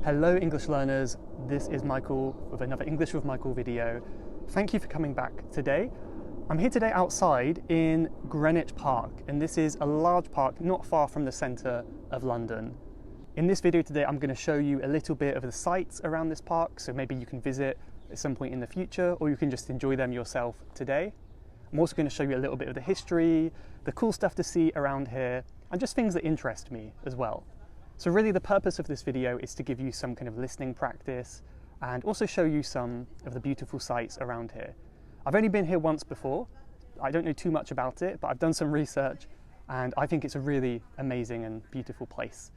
Hello English learners, this is Michael with another English with Michael video. Thank you for coming back today. I'm here today outside in Greenwich Park, and this is a large park not far from the centre of London. In this video today I'm going to show you a little bit of the sights around this park, so maybe you can visit at some point in the future or you can just enjoy them yourself today. I'm also going to show you a little bit of the history, the cool stuff to see around here, and just things that interest me as well. So really the purpose of this video is to give you some kind of listening practice and also show you some of the beautiful sights around here. I've only been here once before. I don't know too much about it, but I've done some research and I think it's a really amazing and beautiful place.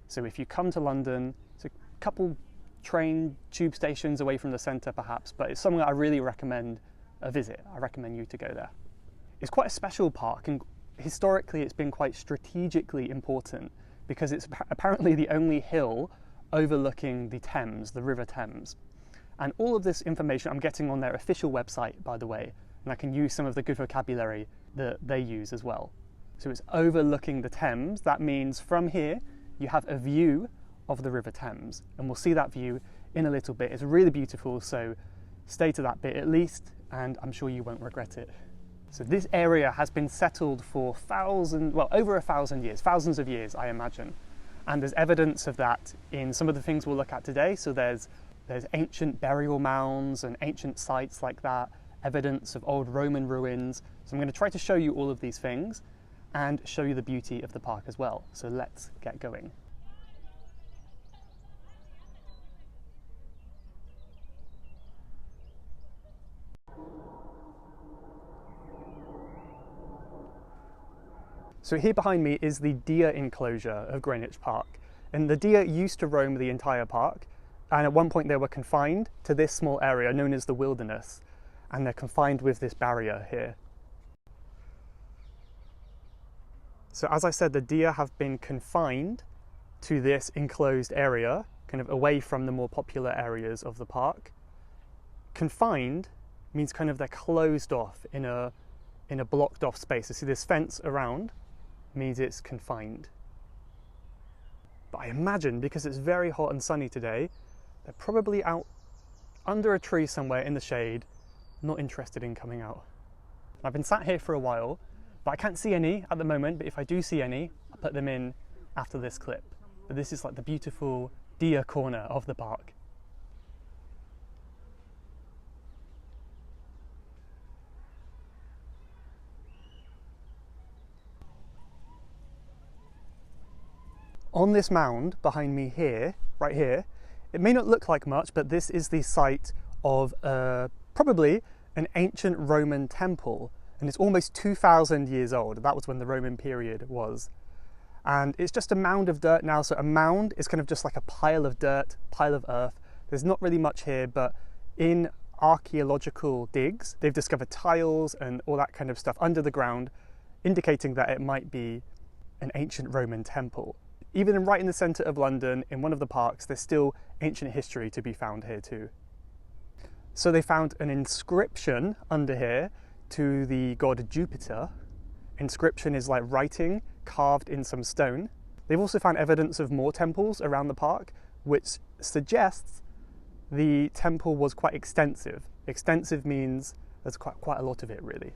So if you come to London, it's a couple train tube stations away from the centre perhaps, but it's somewhere I really recommend a visit. I recommend you to go there. It's quite a special park, and historically it's been quite strategically important because it's apparently the only hill overlooking the Thames, the River Thames. And all of this information I'm getting on their official website, by the way, and I can use some of the good vocabulary that they use as well. So it's overlooking the Thames. That means from here you have a view of the River Thames, and we'll see that view in a little bit. It's really beautiful, so stay to that bit at least, and I'm sure you won't regret it. So this area has been settled for over 1,000 years, thousands of years, I imagine. And there's evidence of that in some of the things we'll look at today. So there's ancient burial mounds and ancient sites like that, evidence of old Roman ruins. So I'm going to try to show you all of these things and show you the beauty of the park as well. So let's get going. So here behind me is the deer enclosure of Greenwich Park, and the deer used to roam the entire park, and at one point they were confined to this small area known as the wilderness, and they're confined with this barrier here. So as I said, the deer have been confined to this enclosed area, kind of away from the more popular areas of the park. Confined means kind of they're closed off in a blocked off space. You see this fence around means it's confined. But I imagine, because it's very hot and sunny today, they're probably out under a tree somewhere in the shade, not interested in coming out. I've been sat here for a while, but I can't see any at the moment, but if I do see any, I'll put them in after this clip. But this is like the beautiful deer corner of the park. On this mound behind me here, right here, it may not look like much, but this is the site of probably an ancient Roman temple, and it's almost 2,000 years old. That was when the Roman period was. And it's just a mound of dirt now, so a mound is kind of just like a pile of dirt, pile of earth. There's not really much here, but in archaeological digs, they've discovered tiles and all that kind of stuff under the ground, indicating that it might be an ancient Roman temple. Even right in the centre of London, in one of the parks, there's still ancient history to be found here too. So they found an inscription under here to the god Jupiter. Inscription is like writing carved in some stone. They've also found evidence of more temples around the park, which suggests the temple was quite extensive. Extensive means there's quite a lot of it, really.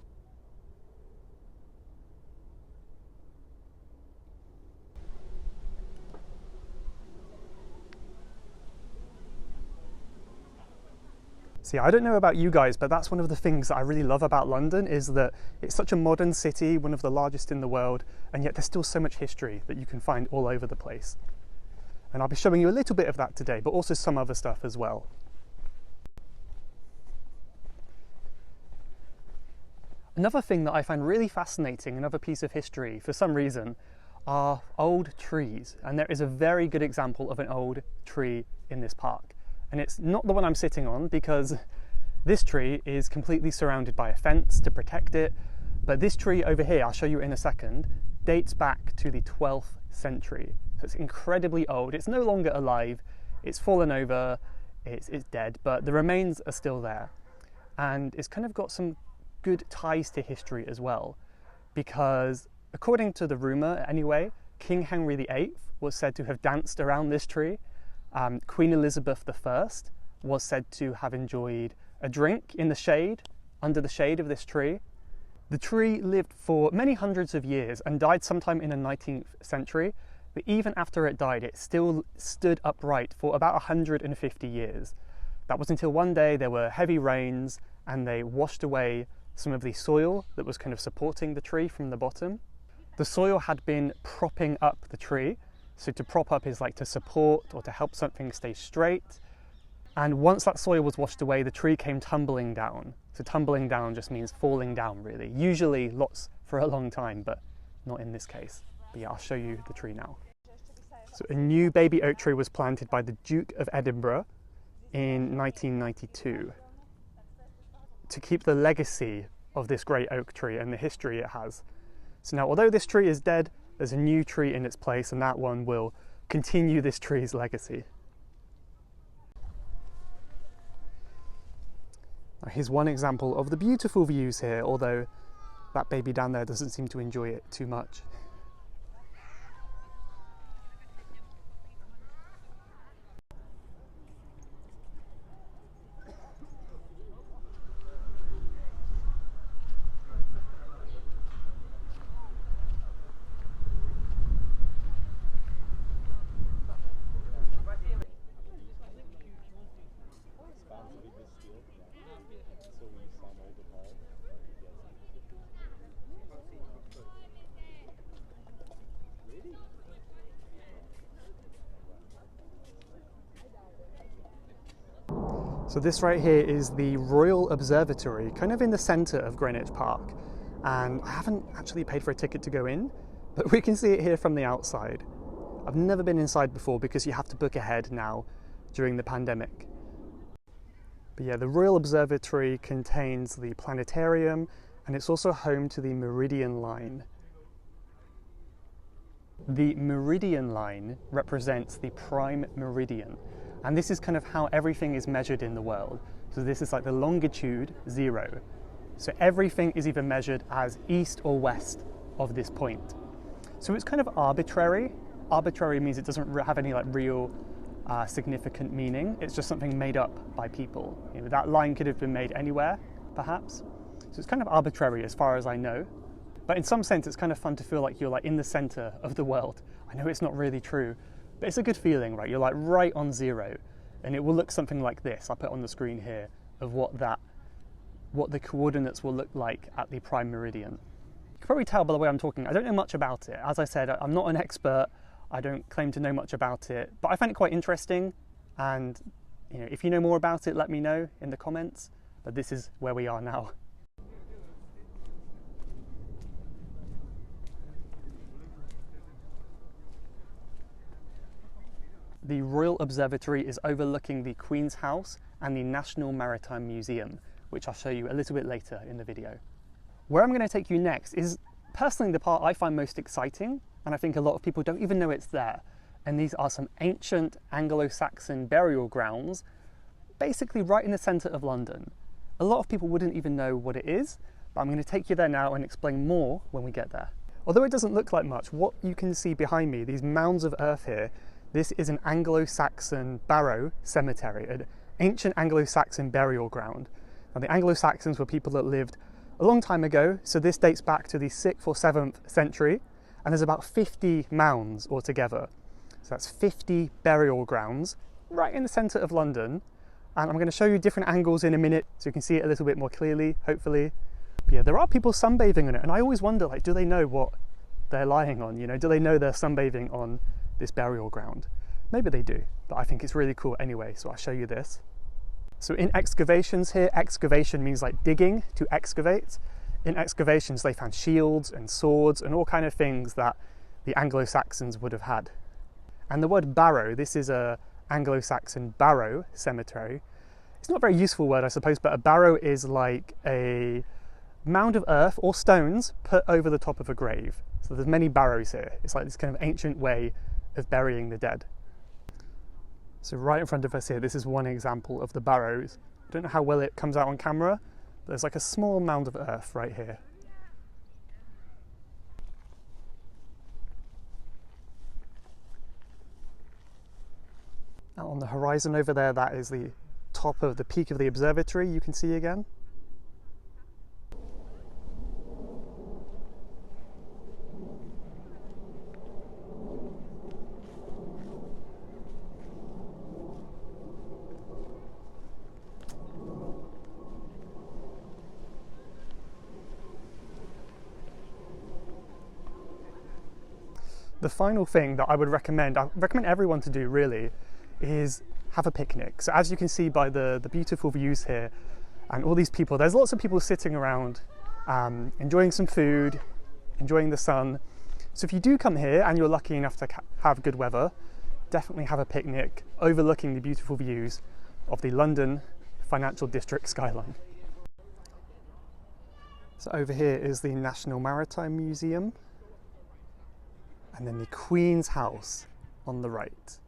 See, I don't know about you guys, but that's one of the things that I really love about London, is that it's such a modern city, one of the largest in the world, and yet there's still so much history that you can find all over the place. And I'll be showing you a little bit of that today, but also some other stuff as well. Another thing that I find really fascinating, another piece of history for some reason, are old trees. And there is a very good example of an old tree in this park. And it's not the one I'm sitting on, because this tree is completely surrounded by a fence to protect it. But this tree over here, I'll show you in a second, dates back to the 12th century. So it's incredibly old. It's no longer alive. It's fallen over. It's dead, but the remains are still there. And it's kind of got some good ties to history as well, because according to the rumour anyway, King Henry VIII was said to have danced around this tree, Queen Elizabeth I was said to have enjoyed a drink in the shade, under the shade of this tree. The tree lived for many hundreds of years and died sometime in the 19th century, but even after it died, it still stood upright for about 150 years. That was until one day there were heavy rains and they washed away some of the soil that was kind of supporting the tree from the bottom. The soil had been propping up the tree. So to prop up is like to support or to help something stay straight. And once that soil was washed away, the tree came tumbling down. So tumbling down just means falling down, really. Usually lots for a long time, but not in this case. But yeah, I'll show you the tree now. So a new baby oak tree was planted by the Duke of Edinburgh in 1992 to keep the legacy of this great oak tree and the history it has. So now, although this tree is dead, there's a new tree in its place, and that one will continue this tree's legacy. Now, here's one example of the beautiful views here, although that baby down there doesn't seem to enjoy it too much. So this right here is the Royal Observatory, kind of in the centre of Greenwich Park. And I haven't actually paid for a ticket to go in, but we can see it here from the outside. I've never been inside before because you have to book ahead now during the pandemic. But yeah, the Royal Observatory contains the planetarium, and it's also home to the Meridian Line. The Meridian Line represents the prime meridian. And this is kind of how everything is measured in the world. So this is like the longitude 0. So everything is either measured as east or west of this point. So it's kind of arbitrary. Arbitrary means it doesn't have any like real significant meaning. It's just something made up by people. You know, that line could have been made anywhere, perhaps. So it's kind of arbitrary as far as I know. But in some sense, it's kind of fun to feel like you're like in the center of the world. I know it's not really true, but it's a good feeling, right? You're like right on 0, and it will look something like this. I'll put on the screen here of what the coordinates will look like at the prime meridian. You can probably tell by the way I'm talking, I don't know much about it. As I said, I'm not an expert. I don't claim to know much about it, but I find it quite interesting. And you know, if you know more about it, let me know in the comments. But this is where we are now. The Royal Observatory is overlooking the Queen's House and the National Maritime Museum, which I'll show you a little bit later in the video. Where I'm going to take you next is personally the part I find most exciting, and I think a lot of people don't even know it's there. And these are some ancient Anglo-Saxon burial grounds, basically right in the centre of London. A lot of people wouldn't even know what it is, but I'm going to take you there now and explain more when we get there. Although it doesn't look like much, what you can see behind me, these mounds of earth here, this is an Anglo-Saxon barrow cemetery, an ancient Anglo-Saxon burial ground. Now the Anglo-Saxons were people that lived a long time ago, so this dates back to the 6th or 7th century, and there's about 50 mounds altogether. So that's 50 burial grounds right in the centre of London, and I'm going to show you different angles in a minute so you can see it a little bit more clearly, hopefully. But yeah, there are people sunbathing on it, and I always wonder, like, do they know what they're lying on? You know, do they know they're sunbathing on this burial ground? Maybe they do, but I think it's really cool anyway, so I'll show you this. So in excavations here, excavation means like digging, to excavate. In excavations they found shields and swords and all kind of things that the Anglo-Saxons would have had. And the word barrow, this is a Anglo-Saxon barrow cemetery. It's not a very useful word, I suppose, but a barrow is like a mound of earth or stones put over the top of a grave. So there's many barrows here. It's like this kind of ancient way of burying the dead. So right in front of us here, this is one example of the barrows. I don't know how well it comes out on camera, but there's like a small mound of earth right here. Now On the horizon over there, that is the top of the peak of the observatory you can see again. The final thing that I would recommend everyone to do really, is have a picnic. So as you can see by the beautiful views here and all these people, there's lots of people sitting around enjoying some food, enjoying the sun. So if you do come here and you're lucky enough to have good weather, definitely have a picnic overlooking the beautiful views of the London Financial District skyline. So over here is the National Maritime Museum, and then the Queen's House on the right.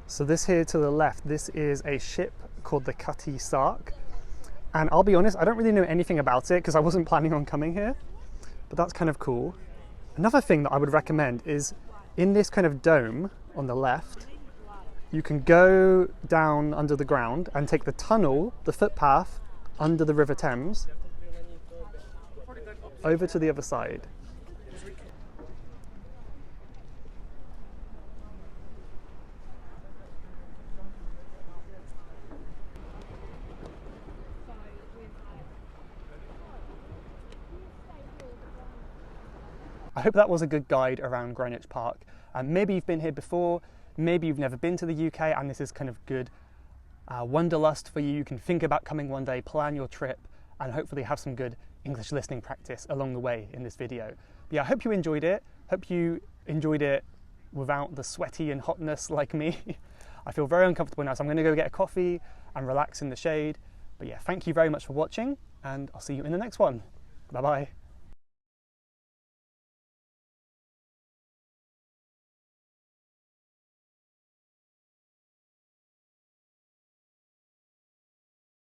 So this here to the left, this is a ship called the Cutty Sark. And I'll be honest, I don't really know anything about it because I wasn't planning on coming here, but that's kind of cool. Another thing that I would recommend is in this kind of dome on the left, you can go down under the ground and take the tunnel, the footpath under the River Thames over to the other side. I hope that was a good guide around Greenwich Park. Maybe you've been here before, maybe you've never been to the UK and this is kind of good wanderlust for you. You can think about coming one day, plan your trip, and hopefully have some good English listening practice along the way in this video. But yeah, I hope you enjoyed it. Hope you enjoyed it without the sweaty and hotness like me. I feel very uncomfortable now, so I'm going to go get a coffee and relax in the shade. But yeah, thank you very much for watching, and I'll see you in the next one. Bye bye.